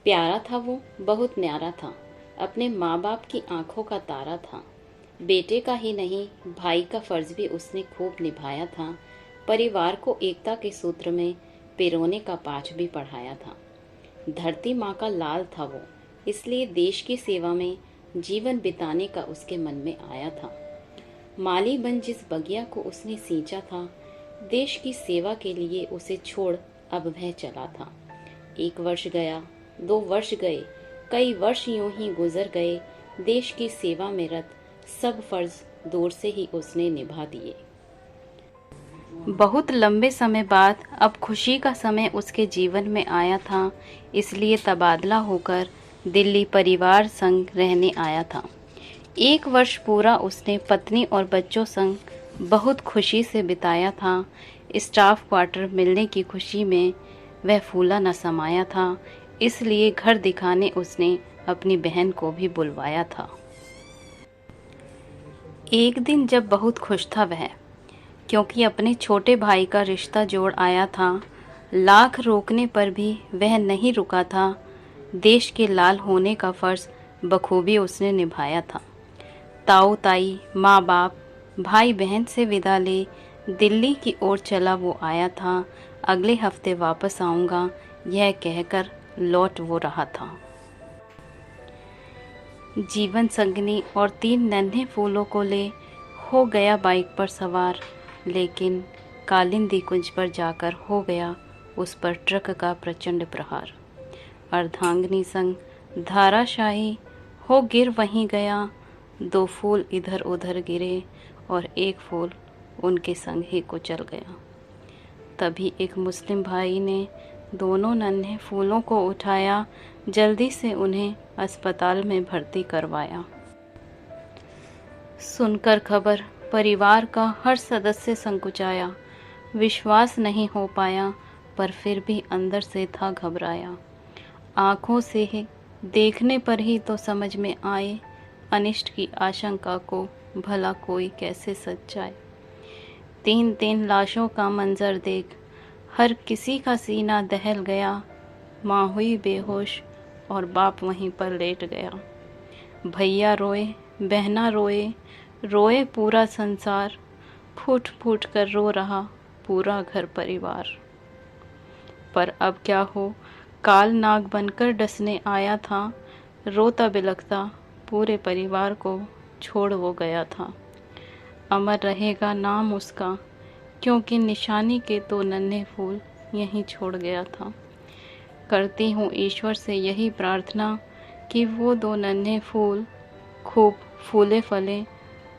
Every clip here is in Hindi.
प्यारा था वो, बहुत न्यारा था, अपने माँ बाप की आंखों का तारा था। बेटे का ही नहीं, भाई का फर्ज भी उसने खूब निभाया था। परिवार को एकता के सूत्र में पिरोने का पाठ भी पढ़ाया था। धरती माँ का लाल था वो, इसलिए देश की सेवा में जीवन बिताने का उसके मन में आया था। माली बन जिस बगिया को उसने सींचा था, देश की सेवा के लिए उसे छोड़ अब वह चला था। 1 वर्ष गया, 2 वर्ष गए, कई वर्ष यूं ही गुजर गए। देश की सेवा में रत सब फर्ज दूर से ही उसने निभा दिए। बहुत लंबे समय बाद अब खुशी का समय उसके जीवन में आया था, इसलिए तबादला होकर दिल्ली परिवार संग रहने आया था। 1 वर्ष पूरा उसने पत्नी और बच्चों संग बहुत खुशी से बिताया था। स्टाफ क्वार्टर मिलने की खुशी में वह फूला न समाया था, इसलिए घर दिखाने उसने अपनी बहन को भी बुलवाया था। एक दिन जब बहुत खुश था वह, क्योंकि अपने छोटे भाई का रिश्ता जोड़ आया था। लाख रोकने पर भी वह नहीं रुका था। देश के लाल होने का फर्ज बखूबी उसने निभाया था। ताऊ ताई, माँ बाप, भाई बहन से विदा ले दिल्ली की ओर चला वो आया था। अगले हफ्ते वापस आऊँगा, यह कहकर लौट वो रहा था। जीवन संगनी और 3 नन्हे फूलों को ले हो गया बाइक पर सवार, लेकिन कालिंदी कुंज पर जाकर हो गया उस पर ट्रक का प्रचंड प्रहार। अर्धांगिनी संग धाराशाही हो गिर वहीं गया, 2 फूल इधर उधर गिरे और 1 फूल उनके संग ही कुचल गया। तभी एक मुस्लिम भाई ने दोनों नन्हे फूलों को उठाया, जल्दी से उन्हें अस्पताल में भर्ती करवाया। सुनकर खबर परिवार का हर सदस्य संकुचाया। विश्वास नहीं हो पाया, पर फिर भी अंदर से था घबराया। आंखों से ही देखने पर ही तो समझ में आए, अनिष्ट की आशंका को भला कोई कैसे सच्चाए। 3 लाशों का मंजर देख हर किसी का सीना दहल गया। माँ हुई बेहोश और बाप वहीं पर लेट गया। भैया रोए, बहना रोए, रोए पूरा संसार, फूट फूट कर रो रहा पूरा घर परिवार। पर अब क्या हो, काल नाग बनकर डसने आया था। रोता बिलखता पूरे परिवार को छोड़ वो गया था। अमर रहेगा नाम उसका, क्योंकि निशानी के 2 नन्हे फूल यहीं छोड़ गया था। करती हूँ ईश्वर से यही प्रार्थना कि वो 2 नन्हे फूल खूब फूले फलें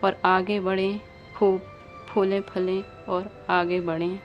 और आगे बढ़ें, खूब फूले फलें और आगे बढ़ें।